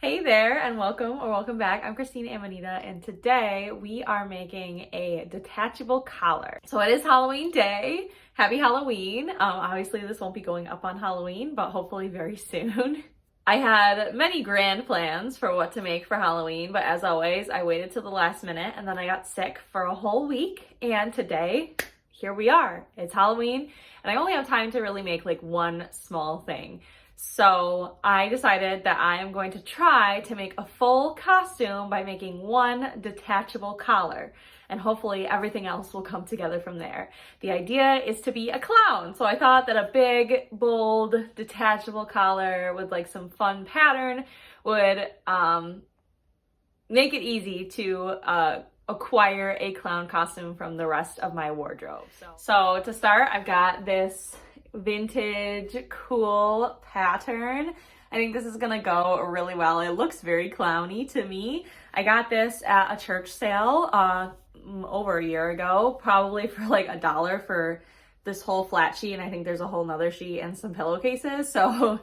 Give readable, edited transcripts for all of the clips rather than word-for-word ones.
Hey there, and welcome back. I'm Christina and today we are making a detachable collar. So it is Halloween day. Happy Halloween. Obviously this won't be going up on Halloween, but hopefully very soon. I had many grand plans for what to make for Halloween, but as always, I waited till the last minute and then I got sick for a whole week. And today, here we are. It's Halloween, and I only have time to really make like one small thing. So I decided that I am going to try to make a full costume by making one detachable collar, and hopefully everything else will come together from there. The idea is to be a clown. So I thought that a big, bold, detachable collar with like some fun pattern would make it easy to acquire a clown costume from the rest of my wardrobe. So to start, I've got this vintage cool pattern. I think this is gonna go really well. It looks very clowny to me. I got this at a church sale over a year ago, probably for like $1 for this whole flat sheet, and I think there's a whole nother sheet and some pillowcases, so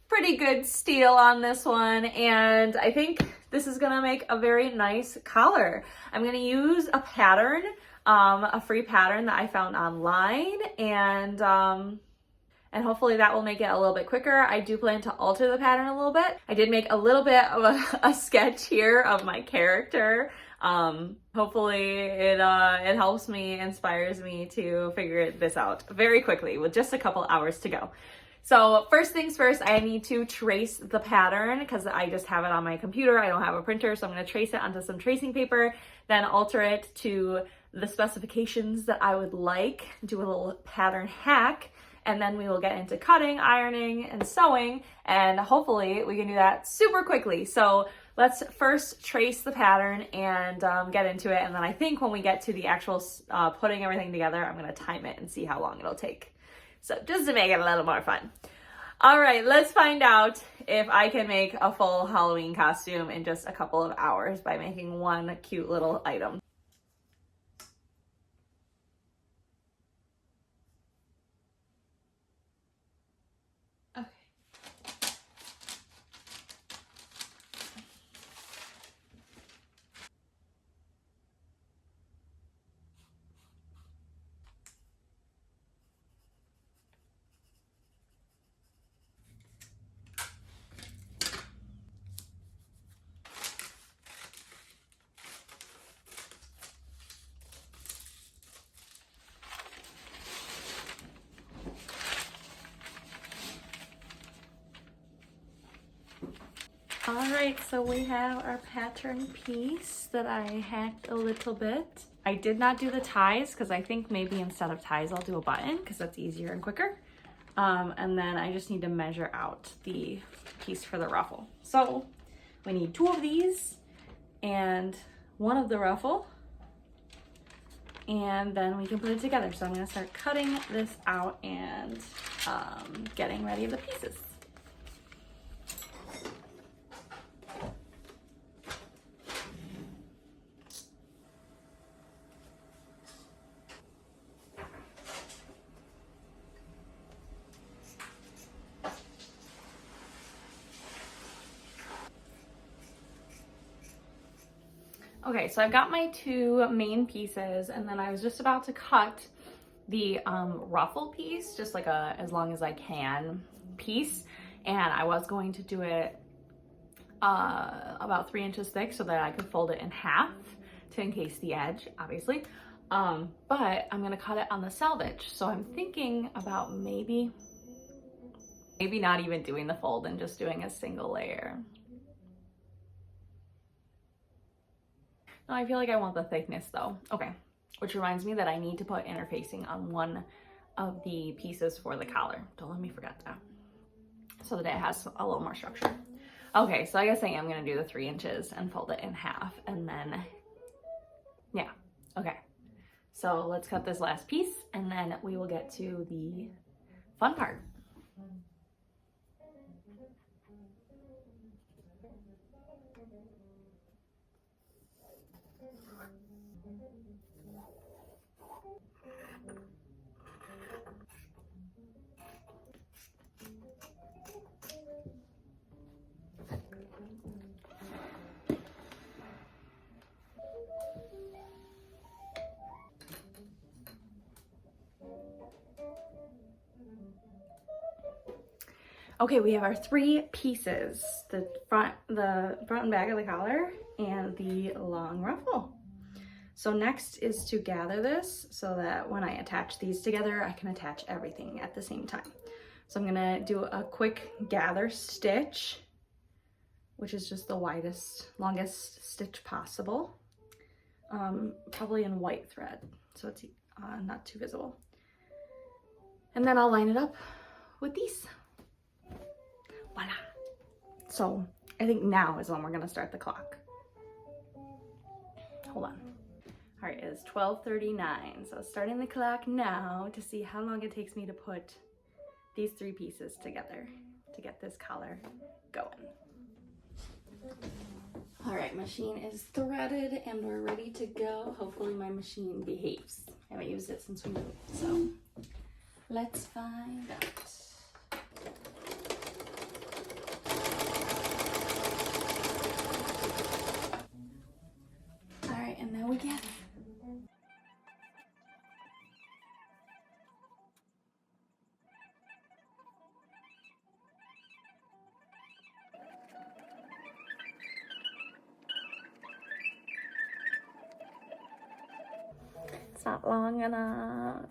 pretty good steal on this one. And I think this is gonna make a very nice collar. I'm gonna use a pattern, a free pattern that I found online, and hopefully that will make it a little bit quicker. I do plan to alter the pattern a little bit. I did make a little bit of a sketch here of my character. Hopefully it helps me, inspires me to figure this out very quickly with just a couple hours to go. So first things first, I need to trace the pattern because I just have it on my computer. I don't have a printer, so I'm going to trace it onto some tracing paper, then alter it to the specifications that I would like, do a little pattern hack, and then we will get into cutting, ironing, and sewing, and hopefully we can do that super quickly. So let's first trace the pattern and get into it, and then I think when we get to the actual putting everything together, I'm going to time it and see how long it'll take. So just to make it a little more fun. All right, let's find out if I can make a full Halloween costume in just a couple of hours by making one cute little item. All right, so we have our pattern piece that I hacked a little bit. I did not do the ties because I think maybe instead of ties, I'll do a button because that's easier and quicker. And then I just need to measure out the piece for the ruffle. So we need 2 of these and 1 of the ruffle, and then we can put it together. So I'm gonna start cutting this out and getting ready the pieces. Okay, so I've got my 2 main pieces, and then I was just about to cut the ruffle piece, just like a as long as I can piece, and I was going to do it about 3 inches thick so that I could fold it in half to encase the edge, obviously. But I'm gonna cut it on the selvage, so I'm thinking about maybe not even doing the fold and just doing a single layer. No, I feel like I want the thickness though. Okay, which reminds me that I need to put interfacing on one of the pieces for the collar. Don't let me forget that. So that it has a little more structure. Okay, so I guess I am gonna do the 3 inches and fold it in half, and then, yeah, okay. So let's cut this last piece and then we will get to the fun part. Okay, we have our 3 pieces, the front and back of the collar and the long ruffle. So next is to gather this so that when I attach these together, I can attach everything at the same time. So I'm gonna do a quick gather stitch, which is just the widest, longest stitch possible, probably in white thread, so it's not too visible. And then I'll line it up with these. Voila. So I think now is when we're gonna start the clock. Hold on. All right, it's 12:39, so starting the clock now to see how long it takes me to put these 3 pieces together to get this collar going. All right, machine is threaded and we're ready to go. Hopefully my machine behaves. I haven't used it since we moved, so let's find out. All right, and now we get it. It's not long enough.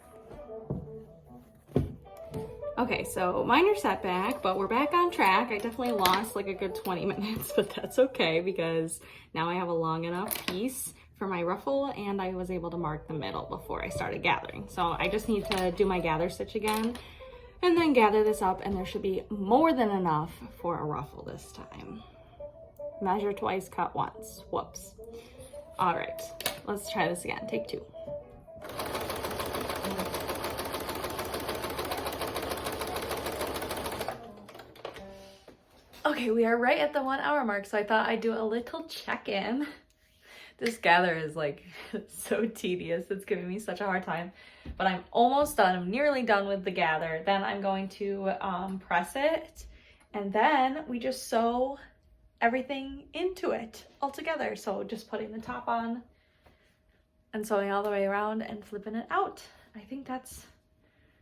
Okay, so minor setback, but we're back on track. I definitely lost like a good 20 minutes, but that's okay because now I have a long enough piece for my ruffle and I was able to mark the middle before I started gathering. So I just need to do my gather stitch again and then gather this up, and there should be more than enough for a ruffle this time. Measure twice, cut once. Whoops. All right, let's try this again. Take 2. Okay, we are right at the 1 hour mark, so I thought I'd do a little check-in. This gather is like so tedious. It's giving me such a hard time, but I'm almost done. I'm nearly done with the gather. Then I'm going to press it, and then we just sew everything into it all together. So just putting the top on and sewing all the way around and flipping it out. I think that's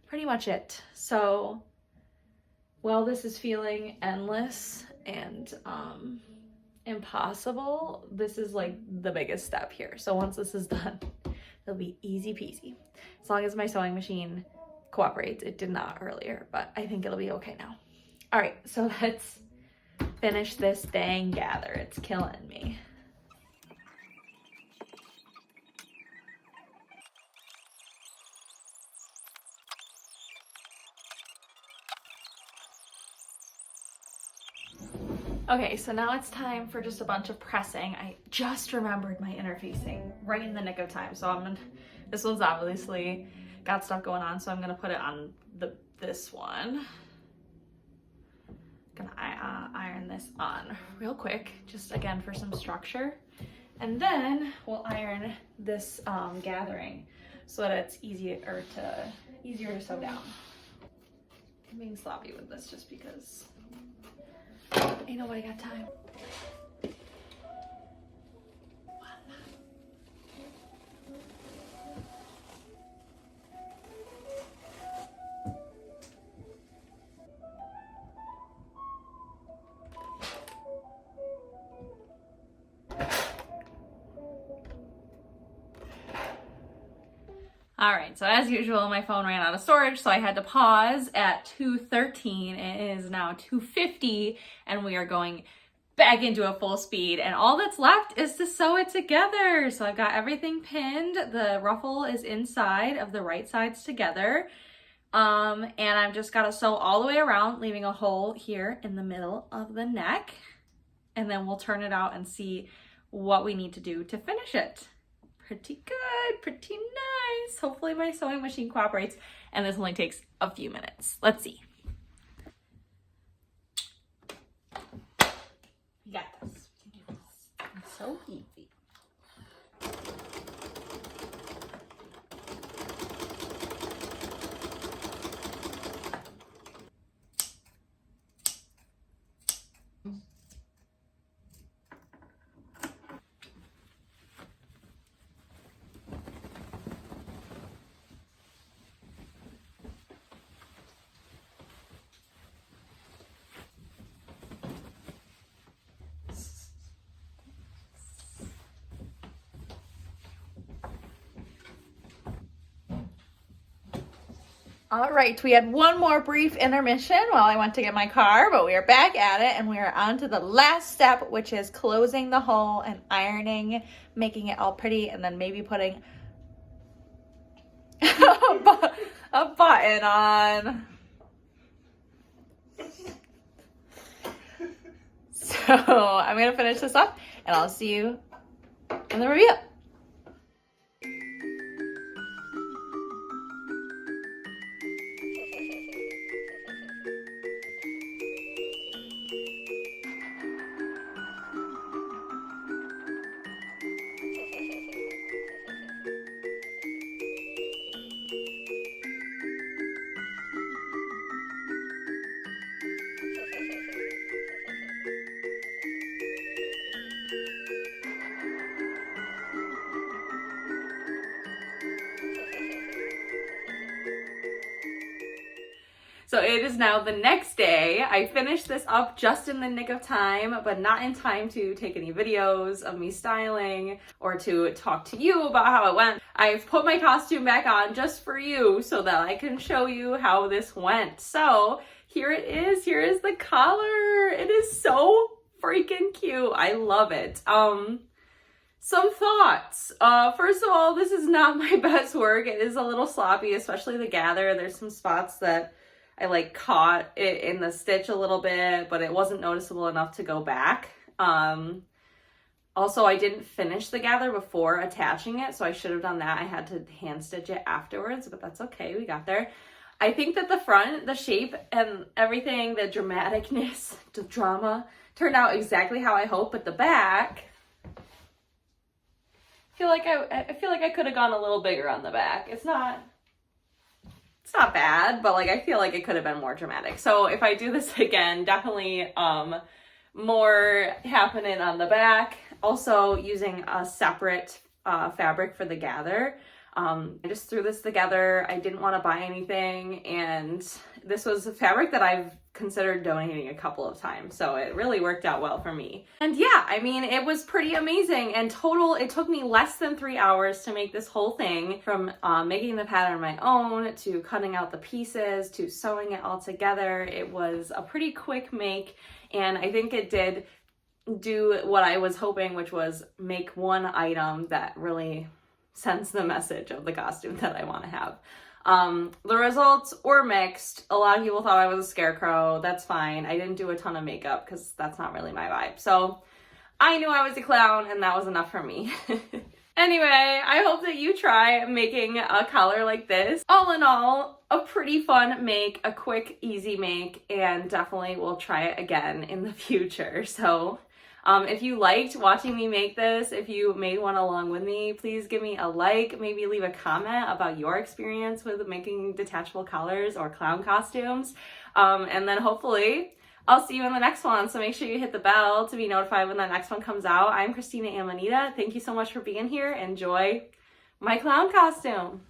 pretty much it. So while this is feeling endless and impossible, this is like the biggest step here. So once this is done, it'll be easy peasy. As long as my sewing machine cooperates. It did not earlier, but I think it'll be okay now. All right, so let's finish this dang gather. It's killing me. Okay, so now it's time for just a bunch of pressing. I just remembered my interfacing right in the nick of time. So this one's obviously got stuff going on, so I'm gonna put it on this one. Gonna iron this on real quick, just again for some structure. And then we'll iron this gathering so that it's easier to sew down. I'm being sloppy with this just because ain't nobody got time. All right, so as usual, my phone ran out of storage, so I had to pause at 2:13. It is now 2:50, and we are going back into a full speed, and all that's left is to sew it together. So I've got everything pinned. The ruffle is inside of the right sides together, and I've just got to sew all the way around, leaving a hole here in the middle of the neck, and then we'll turn it out and see what we need to do to finish it. Pretty good, pretty nice. Hopefully my sewing machine cooperates, and this only takes a few minutes. Let's see. You got this. We can do this. It's so easy. All right, we had one more brief intermission while I went to get my car, but we are back at it and we are on to the last step, which is closing the hole and ironing, making it all pretty, and then maybe putting a button on. So I'm gonna finish this up and I'll see you in the review. So it is now the next day. I finished this up just in the nick of time, but not in time to take any videos of me styling or to talk to you about how it went. I've put my costume back on just for you so that I can show you how this went. So here it is. Here is the collar. It is so freaking cute. I love it. Some thoughts. First of all, this is not my best work. It is a little sloppy, especially the gather. There's some spots that I like caught it in the stitch a little bit, but it wasn't noticeable enough to go back. Also, I didn't finish the gather before attaching it, so I should have done that. I had to hand stitch it afterwards, but that's okay. We got there. I think that the front, the shape and everything, the dramaticness, the drama, turned out exactly how I hoped, but the back, I feel like I could have gone a little bigger on the back. It's not bad, but like I feel like it could have been more dramatic. So if I do this again, definitely more happening on the back. Also using a separate fabric for the gather. I just threw this together. I didn't want to buy anything, and this was a fabric that I've considered donating a couple of times, so it really worked out well for me. And yeah, I mean, it was pretty amazing. And total, it took me less than 3 hours to make this whole thing, from making the pattern on my own to cutting out the pieces to sewing it all together. It was a pretty quick make, and I think it did do what I was hoping, which was make one item that really sends the message of the costume that I want to have. The results were mixed. A lot of people thought I was a scarecrow. That's fine. I didn't do a ton of makeup because that's not really my vibe. So I knew I was a clown, and that was enough for me. Anyway, I hope that you try making a collar like this. All in all, a pretty fun make, a quick, easy make, and definitely will try it again in the future. So if you liked watching me make this, if you made one along with me, please give me a like, maybe leave a comment about your experience with making detachable collars or clown costumes. And then hopefully I'll see you in the next one. So make sure you hit the bell to be notified when the next one comes out. I'm Christina Amanita. Thank you so much for being here. Enjoy my clown costume.